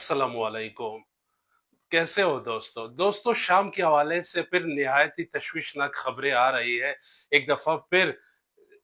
अस्सलामुअलैकुम। कैसे हो दोस्तों शाम के हवाले से फिर निहायत ही तशवीशनाक खबरें आ रही है। एक दफा फिर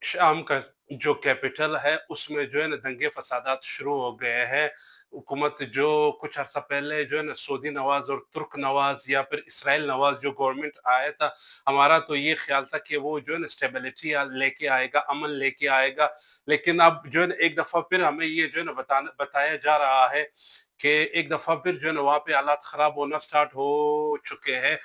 शाम का जो कैपिटल है उसमें जो है ना दंगे फसादात शुरू हो गए हैं। हुकूमत जो कुछ अर्सा पहले जो है ना सऊदी नवाज और तुर्क नवाज या फिर इसराइल नवाज जो गवर्नमेंट आया था, हमारा तो ये ख्याल था कि वो जो है ना स्टेबिलिटी लेके आएगा, अमन लेके आएगा। लेकिन अब जो है ना एक दफा फिर हमें ये जो है ना बताया जा रहा है कि एक दफा फिर जो है ना वहां पे हालात खराब होना स्टार्ट हो चुके हैं।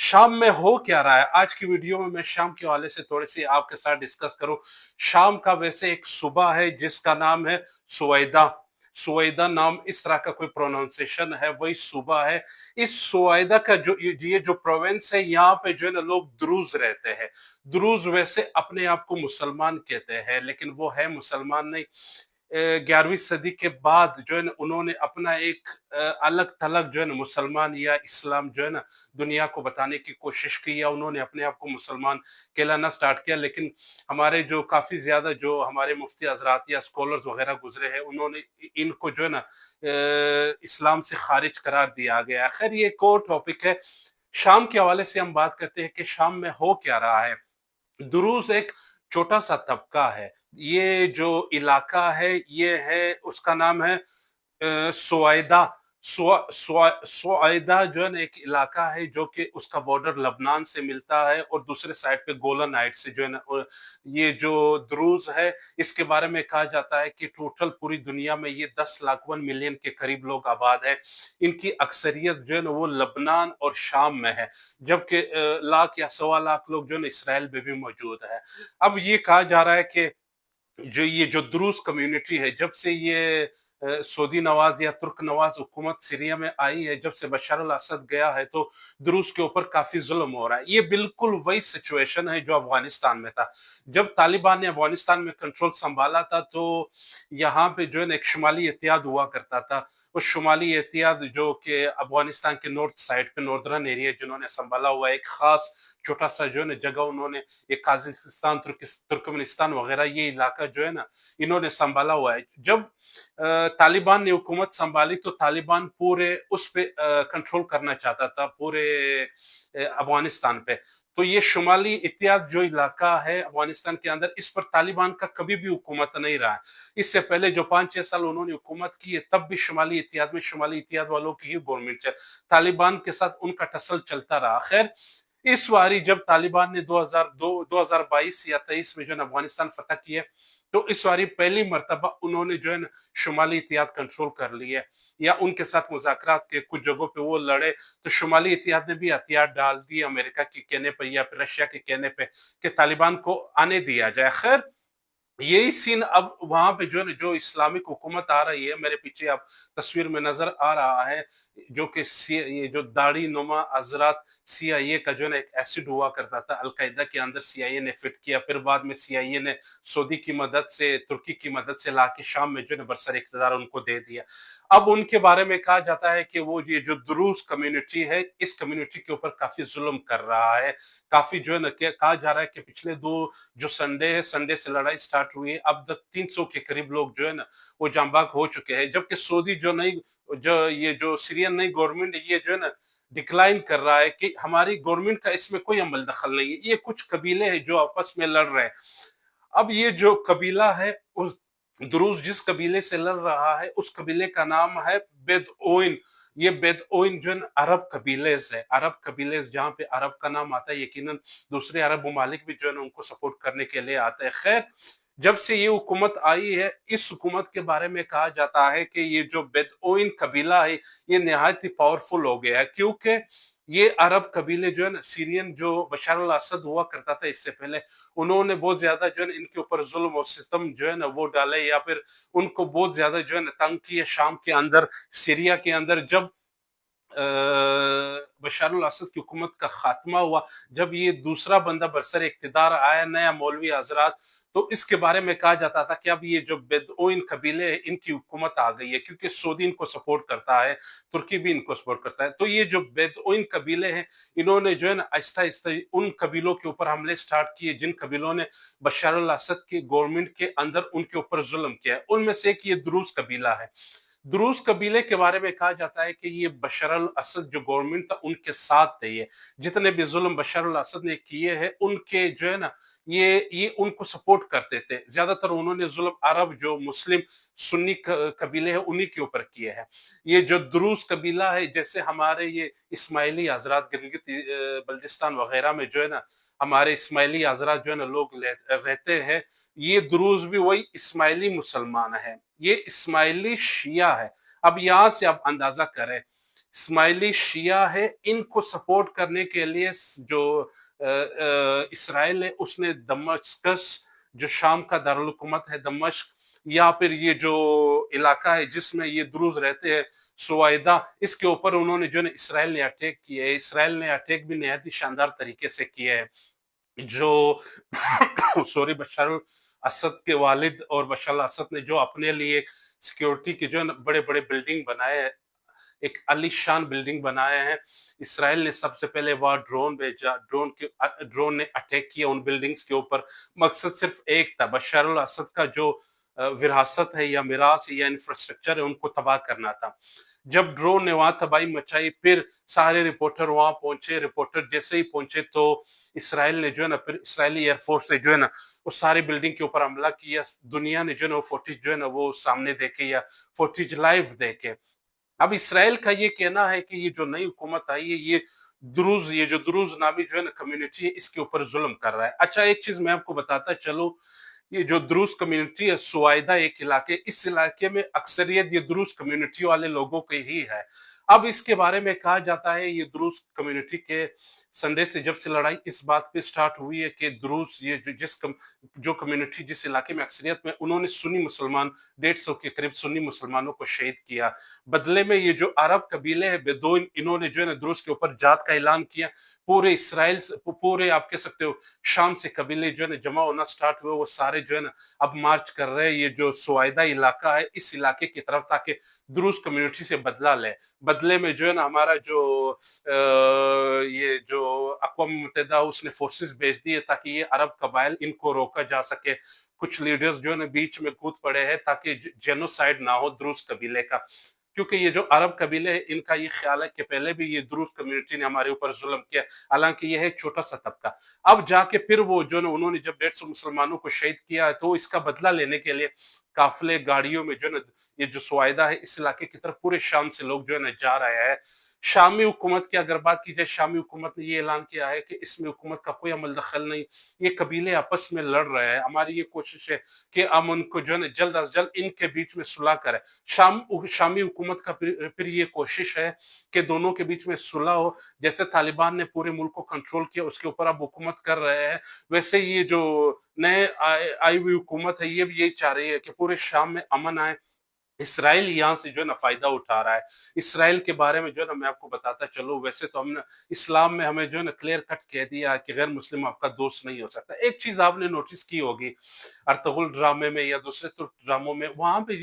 शाम में हो क्या रहा है, आज की वीडियो में मैं शाम के हवाले से थोड़ी सी आपके साथ डिस्कस करूं। शाम का वैसे एक सुबह है जिसका नाम है सुवैदा। सुवैदा नाम इस तरह का कोई प्रोनाउंसिएशन है, वही सुबह है। इस सुवैदा का जो ये जो प्रोविंस है, यहाँ पे जो है ना लोग द्रूज रहते हैं। द्रूज वैसे अपने आप को मुसलमान कहते हैं, लेकिन वो है मुसलमान नहीं। 11वीं सदी के बाद जो है ना उन्होंने अपना एक अलग थलग जो है ना मुसलमान या इस्लाम जो है ना दुनिया को बताने की कोशिश की, या उन्होंने अपने आप को मुसलमान कहलाना स्टार्ट किया। लेकिन हमारे जो काफी ज्यादा जो हमारे मुफ्ती हजरात या स्कॉलर्स वगैरह गुजरे हैं, उन्होंने इनको जो है ना इस्लाम से खारिज करार दिया गया। खैर ये एक और टॉपिक है। शाम के हवाले से हम बात करते हैं कि शाम में हो क्या रहा है। दुरूज एक छोटा सा तबका है। ये जो इलाका है ये है, उसका नाम है सुआइदा। सुआइदा जो है ना एक इलाका है जो कि उसका बॉर्डर लबनान से मिलता है और दूसरे साइड पे गोलन हाइट से जो है ना ये जो द्रूज है, इसके बारे में कहा जाता है कि टोटल पूरी दुनिया में ये 10 लाख 1 मिलियन के करीब लोग आबाद है। इनकी अक्सरियत जो है ना वो लबनान और शाम में है, जबकि लाख या 1.25 लाख लोग जो है ना इसराइल में भी मौजूद है। अब ये कहा जा रहा है कि ये जो द्रूज कम्युनिटी है, जब से ये सऊदी नवाज या तुर्क नवाज हुकूमत सीरिया में आई है, जब से बशर अल असद गया है, तो द्रूज के ऊपर काफी जुल्म हो रहा है। ये बिल्कुल वही सिचुएशन है जो अफगानिस्तान में था। जब तालिबान ने अफगानिस्तान में कंट्रोल संभाला था, तो यहाँ पे जो है ना एक शुमाली एहतियात हुआ करता था। उस शुमाली एहतियात जो कि अफगानिस्तान के नॉर्थ साइड पे नॉर्दर्न एरिया जिन्होंने संभाला हुआ है, एक खास छोटा सा जो है ना जगह उन्होंने, ये काजिकिस्तान तुर्कमेनिस्तान वगैरह ये इलाका जो है ना इन्होंने संभाला हुआ है। जब तालिबान ने हुकूमत संभाली, तो तालिबान पूरे उस पे कंट्रोल करना चाहता था, पूरे अफगानिस्तान पे। तो ये शुमाली इत्याद जो इलाका है अफगानिस्तान के अंदर, इस पर तालिबान का कभी भी हुकूमत नहीं रहा है। इससे पहले जो 5-6 साल उन्होंने हुकूमत की है, तब भी शुमाली इत्याद में शुमाली इत्याद वालों की ही गवर्नमेंट है। तालिबान के साथ उनका टसल चलता रहा। खैर, इस बारी जब तालिबान ने 2002 2022 या 23 में जो है अफगानिस्तान फतह किया, तो इस बारी पहली मर्तबा उन्होंने जो है ना शुमाली इत्तेहाद कंट्रोल कर लिया, या उनके साथ मुज़ाकरात के कुछ जगहों पे वो लड़े, तो शुमाली इत्तेहाद ने भी हथियार डाल दिए अमेरिका के कहने पे या फिर रशिया के कहने पे कि तालिबान को आने दिया जाए। खैर, यही सीन अब वहां पे जो है ना जो इस्लामिक हुकूमत आ रही है, मेरे पीछे आप तस्वीर में नजर आ रहा है, जो कि ये जो दाढ़ी नुमा हजरात सीआईए का जो है ना एक एसिड हुआ करता था अलकायदा के अंदर, सीआईए ने फिट किया, फिर बाद में सीआईए ने सऊदी की मदद से, तुर्की की मदद से लाके शाम में जो है ना बरसर इख्तियार उनको दे दिया। अब उनके बारे में कहा जाता है कि वो ये जो द्रूज कम्युनिटी है, इस कम्युनिटी के ऊपर काफी जुल्म कर रहा है। काफी जो है ना कहा जा रहा है कि पिछले 2 जो संडे है, संडे से लड़ाई स्टार्ट हुई है, अब तक 300 के करीब लोग जो है ना वो जांबाग हो चुके हैं। जबकि सऊदी जो नई जो ये जो सीरियन नई गवर्नमेंट ये जो है ना डिक्लाइन कर रहा है कि हमारी गवर्नमेंट का इसमें कोई अमल दखल नहीं है, ये कुछ कबीले हैं जो आपस में लड़ रहे हैं। अब ये जो कबीला है, उस दुरूज जिस कबीले से लड़ रहा है, उस कबीले का नाम है बेदओइन। ये बेदओइन जो है अरब कबीले से, अरब कबीले जहां पे अरब का नाम आता है, यकीनन दूसरे अरब ममालिक भी जो है ना उनको सपोर्ट करने के लिए आते हैं। खैर, जब से ये हुकूमत आई है, इस हुकूमत के बारे में कहा जाता है कि ये जो बेदओइन कबीला है, ये निहायत ही पावरफुल हो गया है, क्योंकि ये अरब कबीले जो है ना सीरियन जो बशर अल असद हुआ करता था इससे पहले, उन्होंने बहुत ज्यादा जो है ना इनके ऊपर जुल्म और सितम जो है ना वो डाले, या फिर उनको बहुत ज्यादा जो है ना तंग किया। शाम के अंदर, सीरिया के अंदर जब बशर अल असद की हुकूमत का खात्मा हुआ, जब ये दूसरा बंदा बरसर इख्तिदार आया, नया मौलवी हजरात, तो इसके बारे में कहा जाता था कि अब ये जो बेदओइन कबीले हैं इनकी हुकूमत आ गई है, क्योंकि सऊदी इनको सपोर्ट करता है, तुर्की भी इनको सपोर्ट करता है। तो ये जो बेदओइन कबीले हैं, इन्होंने जो है ना आहिस्ता आहिस्ता उन कबीलों के ऊपर हमले स्टार्ट किए जिन कबीलों ने बशर अल असद की गवर्नमेंट के अंदर उनके ऊपर जुल्म किया है। उनमें से एक ये द्रूज कबीला है। द्रूज कबीले के बारे में कहा जाता है कि ये बशर अल असद जो गवर्नमेंट था उनके साथ थे, ये जितने भी जुल्म बशर अल असद ने किए हैं उनके जो है ना, ये उनको सपोर्ट करते थे। ज्यादातर उन्होंने जुल्म अरब जो मुस्लिम सुन्नी कबीले हैं उन्हीं के ऊपर किए हैं। ये जो द्रूज कबीला है, जैसे हमारे ये इस्माइली हजरात गिलगित बल्चिस्तान वगैरह में जो है ना, हमारे इस्माइली हजरात जो है ना लोग रहते हैं, ये द्रूज भी वही इस्माइली मुसलमान है, ये इस्माइली शिया है। अब यहां से आप अंदाजा करें, इस्माइली शिया है, इनको सपोर्ट करने के लिए जो इसराइल है उसने दमस्कस जो शाम का दारुल हुकूमत है दमश्क, या फिर ये जो इलाका है जिसमें ये द्रूज रहते हैं सुवाइदा, इसके ऊपर उन्होंने जो है इसराइल ने अटैक किए है। इसराइल ने अटैक भी निहायत ही शानदार तरीके से किए है। जो सॉरी बशर अल असद के वालिद और बशर अल असद ने जो अपने लिए सिक्योरिटी के जो बड़े बड़े बिल्डिंग बनाए हैं, एक आलीशान बिल्डिंग बनाए हैं, इसराइल ने सबसे पहले वहां ड्रोन भेजा, ड्रोन ने अटैक किया उन बिल्डिंग्स के ऊपर। मकसद सिर्फ एक था, बशर अल असद का जो विरासत है या मिरास है या इंफ्रास्ट्रक्चर है उनको तबाह करना था। जब ड्रोन ने वहां तबाही मचाई, फिर सारे रिपोर्टर वहां पहुंचे, रिपोर्टर जैसे ही पहुंचे तो इसराइल ने जो है ना, फिर इसराइली एयरफोर्स ने जो है ना वो सारी बिल्डिंग के ऊपर हमला किया। दुनिया ने जो है ना वो फुटेज जो है ना वो सामने देखे या फुटेज लाइव देखे। अब इसराइल का ये कहना है कि ये जो नई हुकूमत आई है, ये जो द्रूज नामी जो है ना कम्युनिटी है इसके ऊपर जुल्म कर रहा है। अच्छा, एक चीज मैं आपको बताता चलो, ये जो द्रूज कम्युनिटी है सुवाइदा एक इलाके, इस इलाके में अक्सरियत ये द्रूज कम्युनिटी वाले लोगों के ही है। अब इसके बारे में कहा जाता है ये द्रूज कम्युनिटी के संडे से जब से लड़ाई इस बात पे स्टार्ट हुई है कि द्रूज ये जो कम्युनिटी जिस इलाके में अक्सरियत में, उन्होंने सुन्नी मुसलमान 150 के करीब सुन्नी मुसलमानों को शहीद किया। बदले में ये जो अरब कबीले हैं बेदोइन, इन्होंने जो है ना द्रूज के ऊपर जात का ऐलान किया। पूरे इसराइल से, पूरे आप कह सकते हो शाम से कबीले जो है ना जमा होना स्टार्ट हुए, वो सारे जो है ना अब मार्च कर रहे हैं ये जो सुवाइदा इलाका है इस इलाके की तरफ, ताकि द्रूज कम्युनिटी से बदला ले। बदले में जो है ना हमारा जो ये जो अक़वाम मुत्तहिदा उसने फोर्सेस भेज दी है ताकि ये अरब कबाइल इनको रोका जा सके। कुछ लीडर्स जो है ना बीच में कूद पड़े हैं ताकि जेनोसाइड ना हो द्रूज कबीले का, क्योंकि ये जो अरब कबीले हैं इनका ये ख्याल है कि पहले भी ये द्रूज कम्युनिटी ने हमारे ऊपर जुल्म किया, हालांकि ये है एक छोटा सा तबका। अब जाके फिर वो जो ना उन्होंने जब 150 मुसलमानों को शहीद किया है तो इसका बदला लेने के लिए काफिले गाड़ियों में जो ना ये जो सुवाइदा है इस इलाके की तरफ पूरे शाम से लोग जो है ना जा रहे हैं। शामी हुकूमत की अगर बात की जाए, शामी हुकूमत ने ये ऐलान किया है कि इसमें हुकूमत का कोई अमल दखल नहीं, ये कबीले आपस में लड़ रहे हैं, हमारी ये कोशिश है कि हम उनको जो है ना जल्द अज जल्द इनके बीच में सुलह करें। शामी हुकूमत का फिर ये कोशिश है कि दोनों के बीच में सुलह हो। जैसे तालिबान ने पूरे मुल्क को कंट्रोल किया, उसके ऊपर अब हुकूमत कर रहे हैं, वैसे ये जो नए आई हुई हुकूमत है ये भी यही चाह रही है कि पूरे शाम में अमन आए। इसराइल यहाँ से जो है ना फायदा उठा रहा है। इसराइल के बारे में जो है ना मैं आपको बताता चलूं, वैसे तो हमने इस्लाम में हमें जो है ना क्लियर कट कह दिया कि गैर मुस्लिम आपका दोस्त नहीं हो सकता। एक चीज आपने नोटिस की होगी अर्तुगरुल ड्रामे में या दूसरे तुर्क ड्रामों में, वहां पे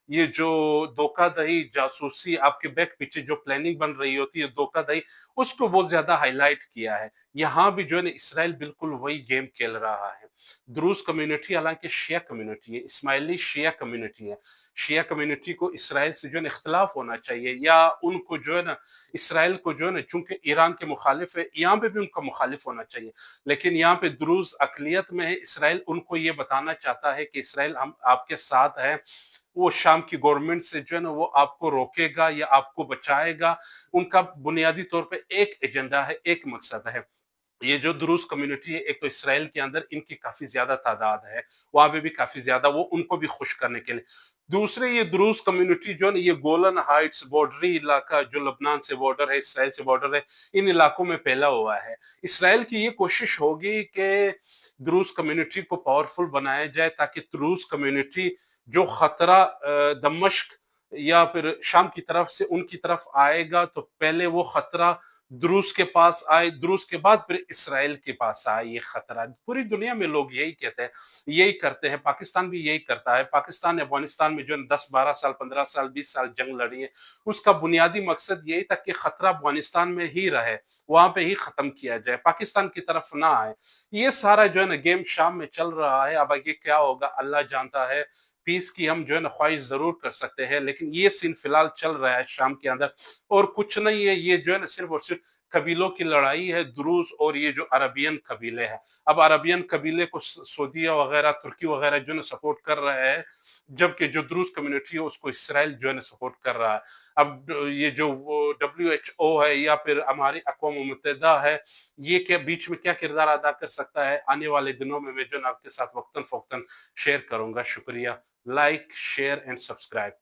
ये जो धोखाधड़ी जासूसी आपके बैक पीछे जो प्लानिंग बन रही होती है धोखाधड़ी, उसको बहुत ज्यादा हाईलाइट किया है। यहाँ भी जो है ना इसराइल बिल्कुल वही गेम खेल रहा है। द्रूज कम्युनिटी हालांकि शिया कम्युनिटी है, इस्माइली शिया कम्युनिटी है। शिया कम्युनिटी को इसराइल से जो है ना इख्तलाफ होना चाहिए, या उनको जो है ना इसराइल को जो है ना चूंकि ईरान के मुखालिफ है यहाँ पे भी उनका मुखालिफ होना चाहिए। लेकिन यहाँ पे द्रूज अकलियत में है, इसराइल उनको ये बताना चाहता है कि इसराइल हम आपके साथ है, वो शाम की गवर्नमेंट से जो है ना वो आपको रोकेगा या आपको बचाएगा। उनका बुनियादी तौर पे एक एजेंडा है, एक मकसद है। ये जो द्रूज कम्युनिटी है, एक तो इसराइल के अंदर इनकी काफी ज्यादा तादाद है, वहां पे भी काफी ज्यादा, वो उनको भी खुश करने के लिए। दूसरे ये द्रूज कम्युनिटी जो है ये गोलन हाइट्स बॉर्डरी इलाका जो लबनान से बॉर्डर है, इसराइल से बॉर्डर है, इन इलाकों में फैला हुआ है। इसराइल की ये कोशिश होगी कि द्रूज कम्युनिटी को पावरफुल बनाया जाए ताकि द्रूज कम्युनिटी जो खतरा दमश्क या फिर शाम की तरफ से उनकी तरफ आएगा तो पहले वो खतरा द्रूज के पास आए, द्रूज के बाद फिर इसराइल के पास आए। ये खतरा पूरी दुनिया में लोग यही कहते हैं, यही करते हैं, पाकिस्तान भी यही करता है। पाकिस्तान ने अफगानिस्तान में जो 10-12 साल 15 साल 20 साल जंग लड़ी है, उसका बुनियादी मकसद यही था कि खतरा अफगानिस्तान में ही रहे, वहां पे ही खत्म किया जाए, पाकिस्तान की तरफ ना आए। ये सारा जो है ना गेम शाम में चल रहा है। अब आगे क्या होगा अल्लाह जानता है। पीस की हम जो है ना ख्वाहिश ज़रूर कर सकते हैं, लेकिन ये सीन फ़िलहाल चल रहा है शाम के अंदर और कुछ नहीं है, ये जो है ना सिर्फ़ और सिर्फ़ कबीलों की लड़ाई है, द्रूज़ और ये जो अरबियन कबीले हैं। अब अरबियन कबीले को सऊदीया वग़ैरह, तुर्की वग़ैरह जो है ना सपोर्ट कर रहे हैं, जबकि जो द्रूज़ कम्युनिटी है उसको इसराइल जो है ना सपोर्ट कर रहा है। अब ये जो वो डब्ल्यूएचओ है या फिर हमारी अक़वाम मुत्तहिदा है, ये के बीच में क्या किरदार अदा कर सकता है, आने वाले दिनों में मैं जो है ना आपके साथ वक़्तन-फ़वक़्तन शेयर करूँगा। शुक्रिया। Like, share and subscribe.